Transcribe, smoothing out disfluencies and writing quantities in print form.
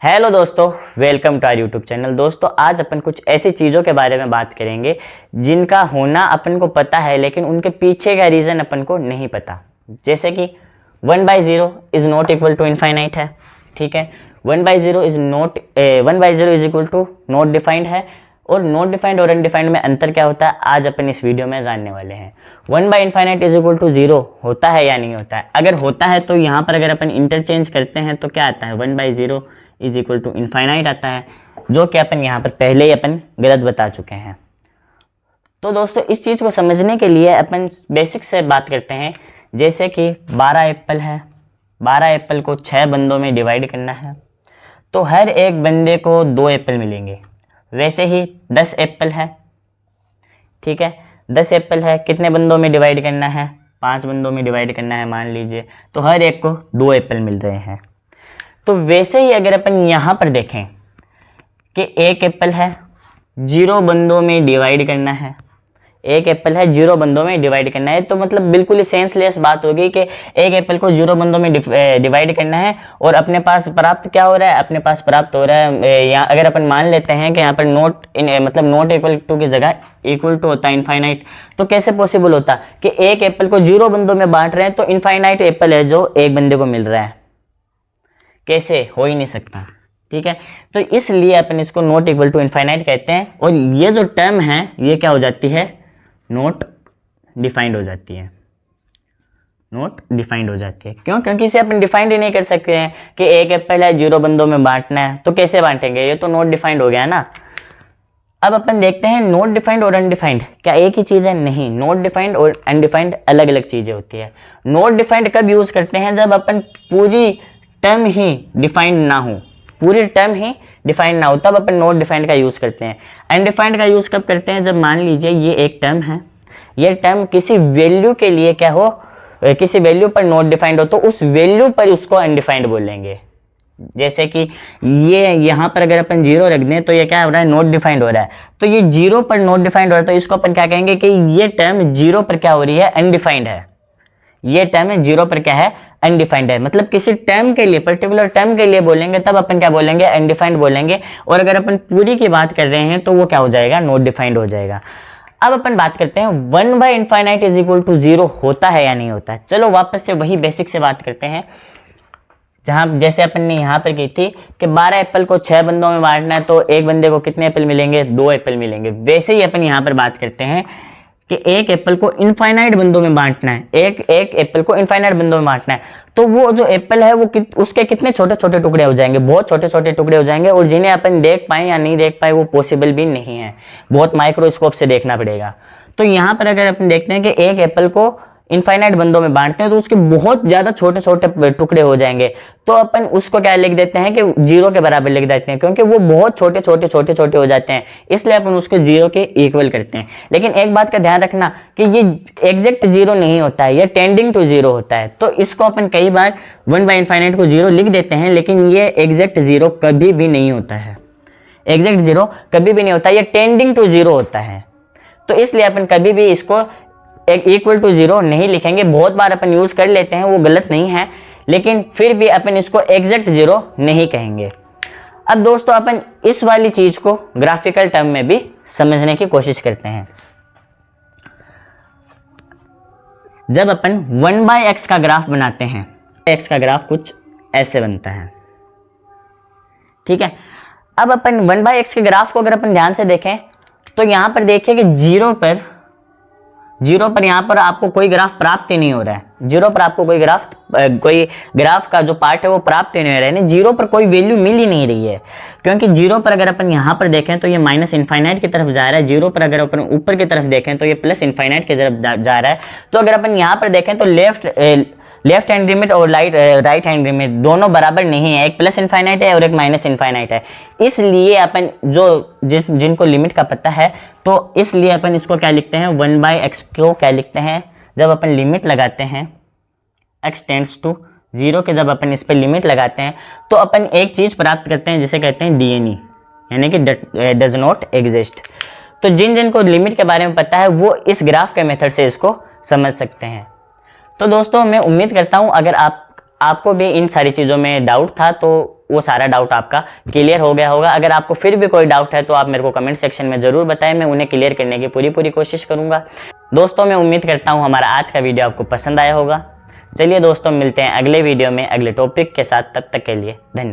Hello दोस्तों, welcome to our YouTube channel. दोस्तों आज अपन कुछ ऐसी चीज़ों के बारे में बात करेंगे जिनका होना अपन को पता है लेकिन उनके पीछे का रीज़न अपन को नहीं पता। जैसे कि 1/0 is not equal to infinite है, ठीक है। 1/0 is not 1/0 is equal to not defined है। और नॉट डिफाइंड और अनडिफाइंड में अंतर क्या होता है आज अपन इस वीडियो में जानने वाले हैं। 1/इनफाइनाइट इज इक्वल टू 0 होता है या नहीं होता है? अगर होता है तो यहाँ पर अगर अपन इंटरचेंज करते हैं तो क्या आता है? 1/0 इज इक्वल टू इनफाइनाइट आता है, जो कि अपन यहाँ पर पहले ही अपन गलत बता चुके हैं। तो दोस्तों इस चीज़ को समझने के लिए अपन बेसिक से बात करते हैं। जैसे कि 12 एप्पल है, 12 एप्पल को 6 बंदों में डिवाइड करना है तो हर एक बंदे को 2 एप्पल मिलेंगे। वैसे ही 10 एप्पल है, ठीक है। 10 एप्पल है, कितने बंदों में डिवाइड करना है? 5 बंदों में डिवाइड करना है मान लीजिए, तो हर एक को 2 एप्पल मिल रहे हैं। तो वैसे ही अगर अपन यहाँ पर देखें कि एक एप्पल है, 0 बंदों में डिवाइड करना है, एक एप्पल है 0 बंदों में डिवाइड करना है, तो मतलब बिल्कुल ही सेंसलेस बात होगी कि एक एप्पल को 0 बंदों में डिवाइड करना है और अपने पास प्राप्त क्या हो रहा है? अपने पास प्राप्त हो रहा है यहाँ अगर अपन मान लेते हैं कि यहाँ पर नॉट इक्वल टू की जगह इक्वल टू होता है इनफाइनाइट, तो कैसे पॉसिबल होता कि एक एप्पल को 0 बंदों में बांट रहे हैं तो इनफाइनाइट एप्पल है जो एक बंदे को मिल रहा है? कैसे? हो ही नहीं सकता, ठीक है। तो इसलिए अपन इसको नॉट इक्वल टू इनफाइनाइट कहते हैं। और ये जो टर्म है ये क्या हो जाती है? नॉट डिफाइंड हो जाती है, नॉट डिफाइंड हो जाती है। क्यों? क्योंकि इसे अपन डिफाइंड ही नहीं कर सकते हैं कि एक एप्पल है 0 बंदों में बांटना है, तो कैसे बांटेंगे? ये तो नॉट डिफाइंड हो गया ना। अब अपन देखते हैं नॉट डिफाइंड और अनडिफाइंड क्या एक ही चीज़ है? नहीं, नॉट डिफाइंड और अनडिफाइंड अलग अलग चीज़ें होती है। नॉट डिफाइंड कब यूज़ करते हैं? जब अपन पूरी टर्म ही डिफाइंड ना हो, पूरी टर्म ही डिफाइंड ना हो, तब अपन नॉट डिफाइंड का यूज़ करते हैं। अनडिफाइंड का यूज़ कब करते हैं? जब मान लीजिए ये एक टर्म है, ये टर्म किसी वैल्यू के लिए क्या हो, किसी वैल्यू पर नॉट डिफाइंड हो, तो उस वैल्यू पर उसको अनडिफाइंड बोलेंगे। जैसे कि ये यहाँ पर अगर अपन 0 रख दें तो ये क्या हो रहा है? नॉट डिफाइंड हो रहा है। तो ये 0 पर नॉट डिफाइंड हो रहा है तो इसको अपन क्या कहेंगे कि ये टर्म 0 पर क्या हो रही है? अनडिफाइंड है। ये टर्म 0 पर क्या है? अनडिफाइंड है। मतलब किसी टर्म के लिए, पर्टिकुलर टर्म के लिए बोलेंगे तब अपन क्या बोलेंगे? अनडिफाइंड बोलेंगे। और अगर अपन पूरी की बात कर रहे हैं तो वो क्या हो जाएगा? नॉट डिफाइंड हो जाएगा। अब अपन बात करते हैं 1/इनफाइनाइट इज इक्वल टू 0 होता है या नहीं होता है। चलो वापस से वही बेसिक से बात करते हैं, जहां जैसे अपन ने यहाँ पर की थी कि 12 एप्पल को 6 बंदों में बांटना है तो एक बंदे को कितने एप्पल मिलेंगे? 2 एप्पल मिलेंगे। वैसे ही अपन यहाँ पर बात करते हैं कि एक एप्पल को इनफाइनाइट बंदों में बांटना है, एक एप्पल को इनफाइनाइट बंदों में बांटना है, तो वो जो एप्पल है वो उसके कितने छोटे छोटे टुकड़े हो जाएंगे? बहुत छोटे छोटे टुकड़े हो जाएंगे। और जिन्हें अपन देख पाए या नहीं देख पाए वो पॉसिबल भी नहीं है, बहुत माइक्रोस्कोप से देखना पड़ेगा। तो यहाँ पर अगर अपन देखते हैं कि एक एप्पल को इनफाइनाइट बंदों में बांटते हैं तो उसके बहुत ज्यादा छोटे छोटे टुकड़े हो जाएंगे, तो अपन उसको क्या लिख देते हैं कि 0 के बराबर लिख देते हैं, क्योंकि वो बहुत छोटे छोटे हो जाते हैं, इसलिए अपन उसको 0 के इक्वल करते हैं। लेकिन एक बात का ध्यान रखना कि ये एग्जैक्ट 0 नहीं होता है, ये टेंडिंग टू 0 होता है। तो इसको अपन कई बार 1/इनफाइनाइट को 0 लिख देते हैं, लेकिन ये एग्जैक्ट 0 कभी भी नहीं होता है, एग्जैक्ट 0 कभी भी नहीं होता, ये टेंडिंग टू 0 होता है। तो इसलिए अपन कभी भी इसको इक्वल टू 0 नहीं लिखेंगे। बहुत बार अपन यूज कर लेते हैं, वो गलत नहीं है, लेकिन फिर भी अपन इसको एग्जैक्ट 0 नहीं कहेंगे। अब दोस्तों अपन इस वाली चीज को ग्राफिकल टर्म में भी समझने की कोशिश करते हैं। जब अपन 1/x का ग्राफ बनाते हैं, x का ग्राफ कुछ ऐसे बनता है, ठीक है। अब अपन 1/x के ग्राफ को अगर अपन ध्यान से देखें तो यहां पर देखिए कि 0 पर यहाँ पर आपको कोई ग्राफ प्राप्त ही नहीं हो रहा है। 0 पर आपको कोई ग्राफ का जो पार्ट है वो प्राप्त ही नहीं हो रहा है, 0 पर कोई वैल्यू मिल ही नहीं रही है। क्योंकि 0 पर अगर अपन यहाँ पर देखें तो ये माइनस इनफाइनाइट की तरफ जा रहा है, 0 पर अगर अपन ऊपर की तरफ देखें तो ये प्लस इनफाइनाइट की तरफ जा रहा है। तो अगर अपन यहाँ पर देखें तो लेफ्ट हैंड लिमिट और राइट हैंड लिमिट दोनों बराबर नहीं है, एक प्लस इनफाइनाइट है और एक माइनस इनफाइनाइट है। इसलिए अपन जिनको लिमिट का पता है तो इसलिए अपन इसको क्या लिखते हैं? 1/x को क्या लिखते हैं? जब अपन लिमिट लगाते हैं x टेंड्स टू 0 के, जब अपन इस पर लिमिट लगाते हैं तो अपन एक चीज प्राप्त करते हैं जिसे कहते हैं DNE, यानी कि डज नॉट एग्जिस्ट। तो जिन को लिमिट के बारे में पता है वो इस ग्राफ के मेथड से इसको समझ सकते हैं। तो दोस्तों मैं उम्मीद करता हूं अगर आपको भी इन सारी चीज़ों में डाउट था तो वो सारा डाउट आपका क्लियर हो गया होगा। अगर आपको फिर भी कोई डाउट है तो आप मेरे को कमेंट सेक्शन में ज़रूर बताएं, मैं उन्हें क्लियर करने की पूरी कोशिश करूँगा। दोस्तों मैं उम्मीद करता हूँ हमारा आज का वीडियो आपको पसंद आया होगा। चलिए दोस्तों, मिलते हैं अगले वीडियो में अगले टॉपिक के साथ, तब तक के लिए धन्यवाद।